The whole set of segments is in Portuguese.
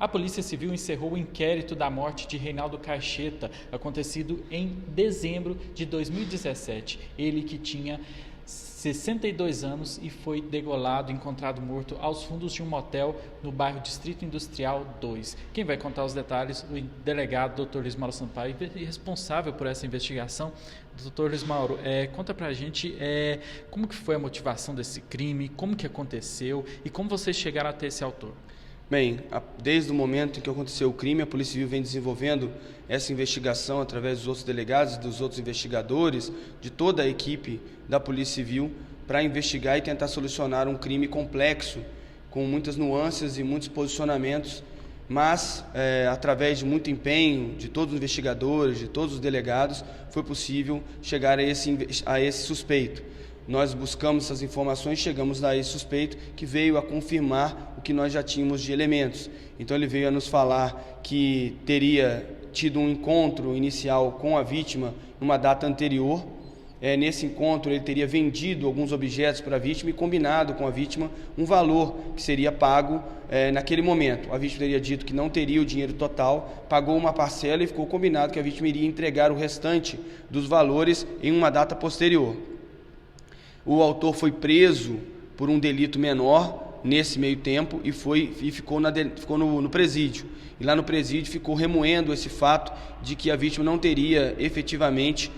A Polícia Civil encerrou o inquérito da morte de Reinaldo Caixeta, acontecido em dezembro de 2017. Ele que tinha 62 anos e foi degolado, encontrado morto aos fundos de um motel no bairro Distrito Industrial 2. Quem vai contar os detalhes? O delegado Dr. Luiz Mauro Sampaio, responsável por essa investigação. Dr. Luiz Mauro, conta pra gente como que foi a motivação desse crime, como que aconteceu e como vocês chegaram até esse autor. Bem, desde o momento em que aconteceu o crime, a Polícia Civil vem desenvolvendo essa investigação através dos outros delegados, dos outros investigadores, de toda a equipe da Polícia Civil, para investigar e tentar solucionar um crime complexo, com muitas nuances e muitos posicionamentos, mas através de muito empenho de todos os investigadores, de todos os delegados, foi possível chegar a esse suspeito. Nós buscamos essas informações, chegamos a esse suspeito que veio a confirmar o que nós já tínhamos de elementos. Então ele veio a nos falar que teria tido um encontro inicial com a vítima numa data anterior. Nesse encontro ele teria vendido alguns objetos para a vítima e combinado com a vítima um valor que seria pago naquele momento. A vítima teria dito que não teria o dinheiro total, pagou uma parcela e ficou combinado que a vítima iria entregar o restante dos valores em uma data posterior. O autor foi preso por um delito menor nesse meio tempo e ficou no presídio. E lá no presídio ficou remoendo esse fato de que a vítima não teria efetivamente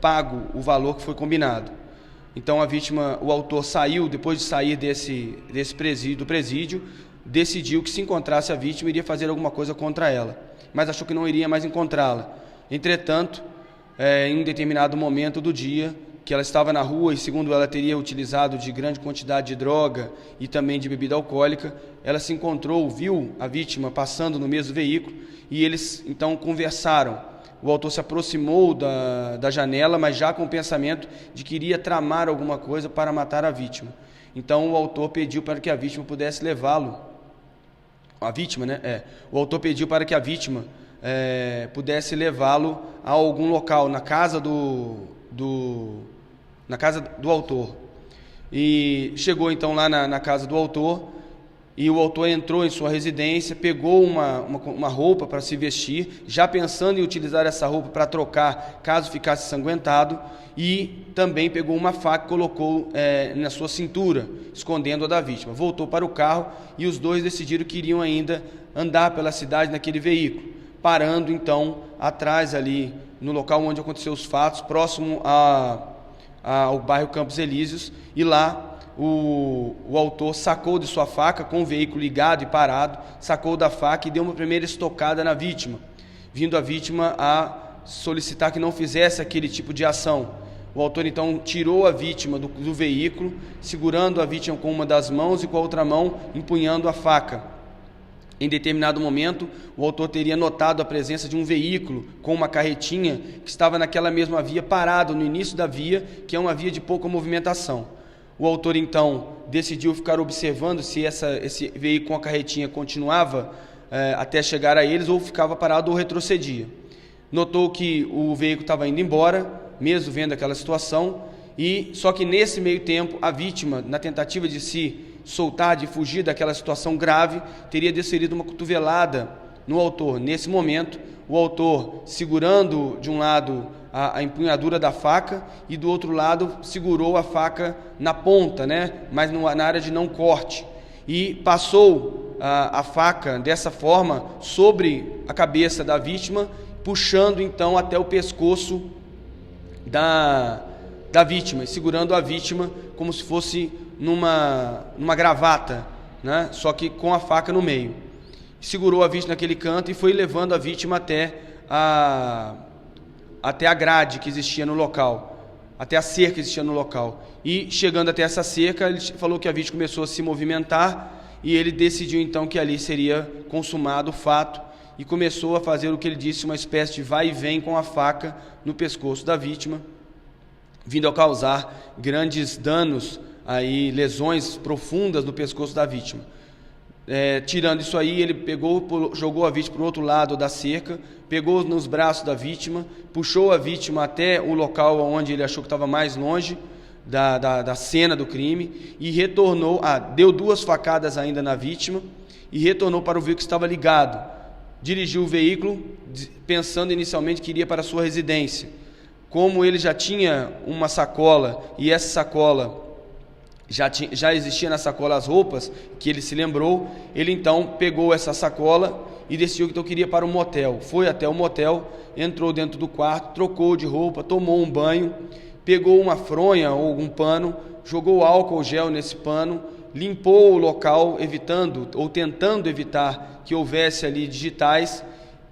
pago o valor que foi combinado. Então o autor saiu, depois de sair do presídio, decidiu que se encontrasse a vítima iria fazer alguma coisa contra ela, mas achou que não iria mais encontrá-la. Entretanto, em um determinado momento do dia, que ela estava na rua e, segundo ela, teria utilizado de grande quantidade de droga e também de bebida alcoólica, ela se encontrou, viu a vítima passando no mesmo veículo e eles então conversaram. O autor se aproximou da janela, mas já com o pensamento de que iria tramar alguma coisa para matar a vítima. Então o autor pediu para que a vítima pudesse levá-lo. O autor pediu para que a vítima pudesse levá-lo a algum local, na casa do autor. E chegou então lá na casa do autor, e o autor entrou em sua residência, pegou uma roupa para se vestir, já pensando em utilizar essa roupa para trocar caso ficasse ensanguentado, e também pegou uma faca e colocou na sua cintura, escondendo-a da vítima. Voltou para o carro e os dois decidiram que iriam ainda andar pela cidade naquele veículo, parando então atrás ali no local onde aconteceu os fatos, próximo ao bairro Campos Elíseos, e lá o autor sacou de sua faca, com o veículo ligado e parado, sacou da faca e deu uma primeira estocada na vítima, vindo a vítima a solicitar que não fizesse aquele tipo de ação. O autor então tirou a vítima do veículo, segurando a vítima com uma das mãos e com a outra mão empunhando a faca. Em determinado momento, o autor teria notado a presença de um veículo com uma carretinha que estava naquela mesma via, parado no início da via, que é uma via de pouca movimentação. O autor então decidiu ficar observando se esse veículo com a carretinha continuava até chegar a eles, ou ficava parado ou retrocedia. Notou que o veículo estava indo embora, mesmo vendo aquela situação, só que nesse meio tempo a vítima, na tentativa de se soltar, de fugir daquela situação grave, teria desferido uma cotovelada no autor. Nesse momento, o autor, segurando de um lado a empunhadura da faca e do outro lado segurou a faca na ponta, mas na área de não corte, e passou a faca dessa forma sobre a cabeça da vítima, puxando então até o pescoço da vítima, e segurando a vítima como se fosse numa gravata, só que com a faca no meio. Segurou a vítima naquele canto e foi levando a vítima até a grade que existia no local, até a cerca que existia no local. E chegando até essa cerca, ele falou que a vítima começou a se movimentar e ele decidiu então que ali seria consumado o fato e começou a fazer o que ele disse, uma espécie de vai e vem com a faca no pescoço da vítima, vindo a causar grandes danos, lesões profundas no pescoço da vítima. Tirando isso aí, ele jogou a vítima para o outro lado da cerca, pegou nos braços da vítima, puxou a vítima até o local onde ele achou que estava mais longe da cena do crime e retornou, deu 2 facadas ainda na vítima e retornou para o veículo que estava ligado. Dirigiu o veículo pensando inicialmente que iria para a sua residência. Como ele já tinha uma sacola e essa sacola já existia na sacola as roupas que ele se lembrou, ele então pegou essa sacola e decidiu que então queria ir para o motel. Foi até o motel, entrou dentro do quarto, trocou de roupa, tomou um banho, pegou uma fronha ou um pano, jogou álcool gel nesse pano, limpou o local, evitando ou tentando evitar que houvesse ali digitais,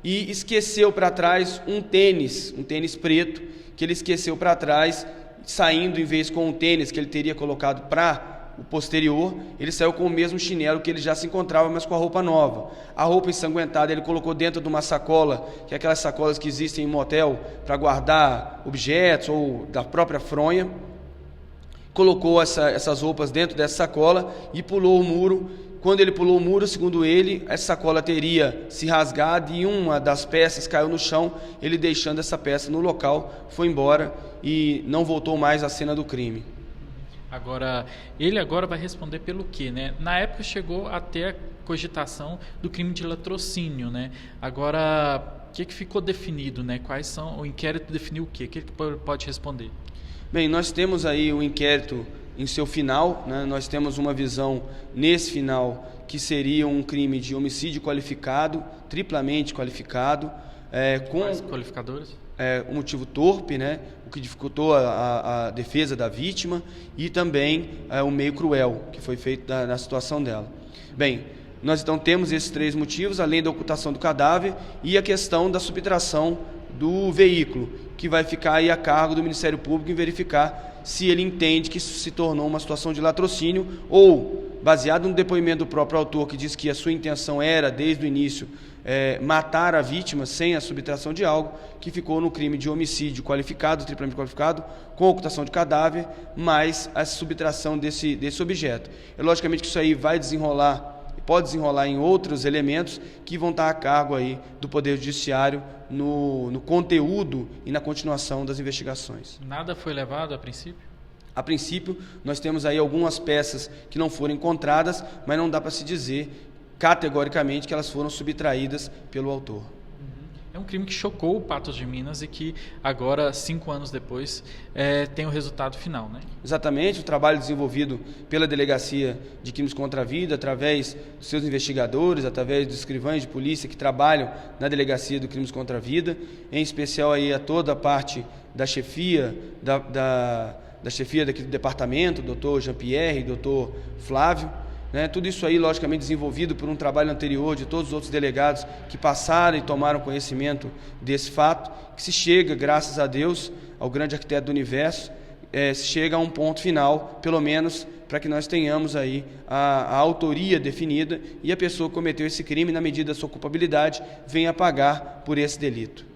e esqueceu para trás um tênis preto, que ele esqueceu para trás, saindo em vez com o tênis que ele teria colocado para o posterior, ele saiu com o mesmo chinelo que ele já se encontrava, mas com a roupa nova. A roupa ensanguentada ele colocou dentro de uma sacola, que é aquelas sacolas que existem em motel para guardar objetos ou da própria fronha. Colocou essas roupas dentro dessa sacola e pulou o muro. Quando ele pulou o muro, segundo ele, essa sacola teria se rasgado e uma das peças caiu no chão. Ele, deixando essa peça no local, foi embora e não voltou mais à cena do crime. Ele agora vai responder pelo quê, né? Na época chegou até a cogitação do crime de latrocínio, né? Agora, o que ficou definido, né? O inquérito definiu o quê? O que ele pode responder? Bem, nós temos aí o inquérito em seu final, né? Nós temos uma visão nesse final que seria um crime de homicídio qualificado, triplamente qualificado. Com quais qualificadores? O motivo torpe, né? O que dificultou a defesa da vítima, e também o meio cruel que foi feito na situação dela. Bem, nós então temos esses 3 motivos, além da ocultação do cadáver e a questão da subtração do veículo, que vai ficar aí a cargo do Ministério Público em verificar se ele entende que isso se tornou uma situação de latrocínio ou, baseado no depoimento do próprio autor, que diz que a sua intenção era, desde o início, matar a vítima sem a subtração de algo, que ficou no crime de homicídio qualificado, triplamente qualificado, com ocultação de cadáver, mais a subtração desse objeto. Logicamente que isso aí vai desenrolar, pode desenrolar em outros elementos que vão estar a cargo aí do Poder Judiciário no conteúdo e na continuação das investigações. Nada foi levado a princípio? A princípio, nós temos aí algumas peças que não foram encontradas, mas não dá para se dizer categoricamente que elas foram subtraídas pelo autor. É um crime que chocou o Patos de Minas e que agora, 5 anos depois, tem o resultado final, né? Exatamente, o trabalho desenvolvido pela Delegacia de Crimes contra a Vida, através dos seus investigadores, através dos escrivães de polícia que trabalham na Delegacia de Crimes contra a Vida, em especial aí a toda a parte da chefia, da chefia daquele departamento, doutor Jean-Pierre, doutor Flávio, né? Tudo isso aí, logicamente, desenvolvido por um trabalho anterior de todos os outros delegados que passaram e tomaram conhecimento desse fato, que se chega, graças a Deus, ao grande arquiteto do universo, se chega a um ponto final, pelo menos para que nós tenhamos aí a autoria definida e a pessoa que cometeu esse crime, na medida da sua culpabilidade, venha pagar por esse delito.